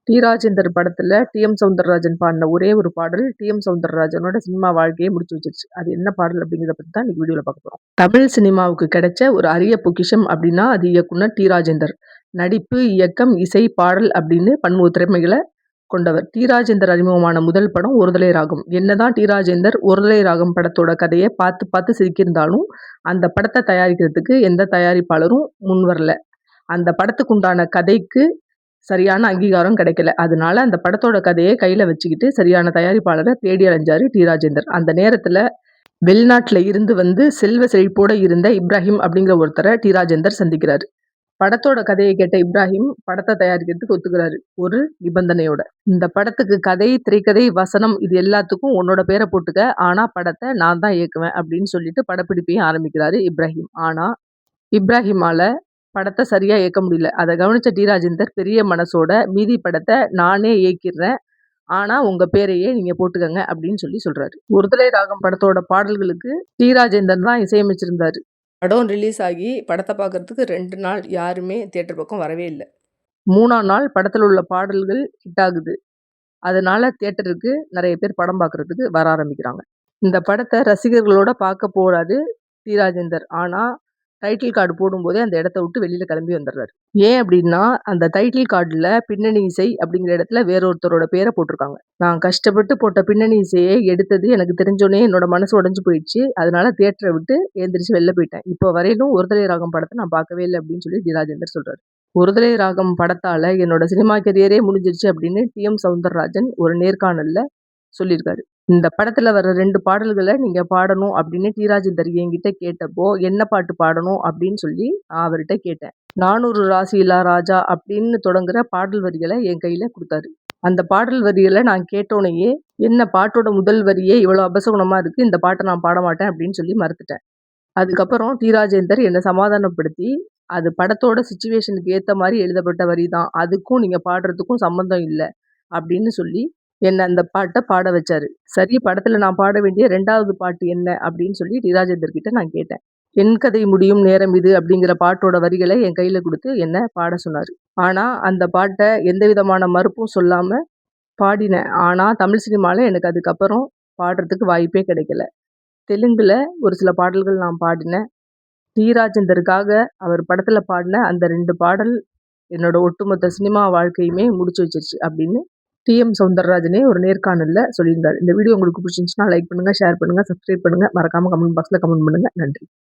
D. Rajendar படத்துல TM. Soundararajan பாடின ஒரே ஒரு பாடல் டி.எம். சௌந்தரராஜனோட சினிமா வாழ்க்கையை முடிச்சு வச்சிருச்சு. அது என்ன பாடல் அப்படிங்கிறத பத்தி தான் இன்னைக்கு வீடியோல பார்க்க போறோம். தமிழ் சினிமாவுக்கு கிடைச்ச ஒரு அரிய பொக்கிஷம் அப்படின்னா அது இயக்குனர் டி. ராஜேந்தர். நடிப்பு, இயக்கம், இசை, பாடல் அப்படின்னு பன்முக திறமைகளை கொண்டவர். டி. ராஜேந்தர் அறிமுகமான முதல் படம் ஒருதலை ராகம். என்னதான் டி. ராஜேந்தர் ஒருதலை ராகம் படத்தோட கதையை பார்த்து பார்த்து சிரிக்கிருந்தாலும் அந்த படத்தை தயாரிக்கிறதுக்கு எந்த தயாரிப்பாளரும் முன் வரல. அந்த படத்துக்கு உண்டான கதைக்கு சரியான அங்கீகாரம் கிடைக்கல. அதனால அந்த படத்தோட கதையை கையில வச்சுக்கிட்டு சரியான தயாரிப்பாளரை தேடி அலைஞ்சாரு டி. ராஜேந்தர். அந்த நேரத்துல வெளிநாட்டுல இருந்து வந்து செல்வ செழிப்போட இருந்த இப்ராஹிம் அப்படிங்கிற ஒருத்தரை டி. ராஜேந்தர் சந்திக்கிறாரு. படத்தோட கதையை கேட்ட இப்ராஹிம் படத்தை தயாரிக்கிறதுக்கு ஒத்துக்கிறாரு, ஒரு நிபந்தனையோட. இந்த படத்துக்கு கதை, திரைக்கதை, வசனம் இது எல்லாத்துக்கும் உன்னோட பேரை போட்டுக்க, ஆனா படத்தை நான் தான் இயக்குவேன் அப்படின்னு சொல்லிட்டு படப்பிடிப்பையும் ஆரம்பிக்கிறாரு இப்ராஹிம். ஆனா இப்ராஹிமால படத்தை சரியா இயக்க முடியல. அதை கவனிச்ச டி. ராஜேந்தர் பெரிய மனசோட மீதி படத்தை நானே இயக்கிடுறேன், ஆனா உங்க பேரையே நீங்க போட்டுக்கங்க அப்படின்னு சொல்றாரு. ஒருதலை ராகம் படத்தோட பாடல்களுக்கு டி. ராஜேந்தர் தான் இசையமைச்சிருந்தாரு. படம் ரிலீஸ் ஆகி படத்தை பார்க்கறதுக்கு 2 நாள் யாருமே தியேட்டர் பக்கம் வரவே இல்லை. 3ஆம் நாள் படத்தில் உள்ள பாடல்கள் ஹிட் ஆகுது. அதனால தியேட்டருக்கு நிறைய பேர் படம் பார்க்கறதுக்கு வர ஆரம்பிக்கிறாங்க. இந்த படத்தை ரசிகர்களோட பார்க்க போறாரு டி. ராஜேந்தர். ஆனா டைட்டில் கார்டு போடும்போதே அந்த இடத்த விட்டு வெளியில கிளம்பி வந்துடுறாரு. ஏன் அப்படின்னா அந்த டைட்டில் கார்டுல பின்னணி இசை அப்படிங்கிற இடத்துல வேறொருத்தரோட பேரை போட்டிருக்காங்க. நான் கஷ்டப்பட்டு போட்ட பின்னணி இசையை எடுத்தது எனக்கு தெரிஞ்சோடனே என்னோட மனசு உடைஞ்சு போயிடுச்சு. அதனால தியேட்டரை விட்டு எழுந்திரிச்சு வெளில போயிட்டேன். இப்போ வரையிலும் ஒருதலை ராகம் படத்தை நான் பார்க்கவே இல்லை அப்படின்னு சொல்லி டி. ராஜேந்தர் சொல்றாரு. ஒருதலை ராகம் படத்தால என்னோட சினிமா கெரியரே முடிஞ்சிருச்சு அப்படின்னு டி.எம். சௌந்தரராஜன் ஒரு நேர்காணல்ல சொல்லியிருக்காரு. இந்த படத்துல வர 2 பாடல்களை நீங்க பாடணும் அப்படின்னு டி. ராஜேந்தர் என்கிட்ட கேட்டப்போ என்ன பாட்டு பாடணும் அப்படின்னு சொல்லி நான் அவர்கிட்ட கேட்டேன். 400 ராசியிலா ராஜா அப்படின்னு தொடங்குற பாடல் வரிகளை என் கையில கொடுத்தாரு. அந்த பாடல் வரிகளை நான் கேட்டோனையே என்ன பாட்டோட முதல் வரியே இவ்வளவு அபசகுணமா இருக்கு, இந்த பாட்டை நான் பாட மாட்டேன் அப்படின்னு சொல்லி மறுத்துட்டேன். அதுக்கப்புறம் டி. ராஜேந்தர் என்னை சமாதானப்படுத்தி அது படத்தோட சிச்சுவேஷனுக்கு ஏத்த மாதிரி எழுதப்பட்ட வரி தான், அதுக்கும் நீங்க பாடுறதுக்கும் சம்பந்தம் இல்லை அப்படின்னு சொல்லி என்ன அந்த பாட்டை பாட வச்சாரு. சரி, படத்துல நான் பாட வேண்டிய 2வது பாட்டு என்ன அப்படின்னு சொல்லி டி. ராஜேந்தர் கிட்ட நான் கேட்டேன். என் கதை முடியும் நேரம் இது அப்படிங்கிற பாட்டோட வரிகளை என் கையில கொடுத்து என்ன பாட சொன்னாரு. ஆனா அந்த பாட்டை எந்த விதமான மறுப்பும் சொல்லாம பாடினேன். ஆனா தமிழ் சினிமால எனக்கு அதுக்கப்புறம் பாடுறதுக்கு வாய்ப்பே கிடைக்கல. தெலுங்குல ஒரு சில பாடல்கள் நான் பாடினேன். டி. ராஜேந்தருக்காக அவர் படத்துல பாடின அந்த 2 பாடல் என்னோட ஒட்டுமொத்த சினிமா வாழ்க்கையுமே முடிச்சு வச்சிருச்சு அப்படின்னு டி.எம். சௌந்தரராஜனே ஒரு நேர்காணல்ல சொல்லியிருந்தாரு. இந்த வீடியோ உங்களுக்கு பிடிச்சிருந்துச்சுன்னா லைக் பண்ணுங்க, ஷேர் பண்ணுங்க, சப்ஸ்கிரைப் பண்ணுங்க. மறக்காம கமெண்ட் பாக்ஸ்ல கமெண்ட் பண்ணுங்க. நன்றி.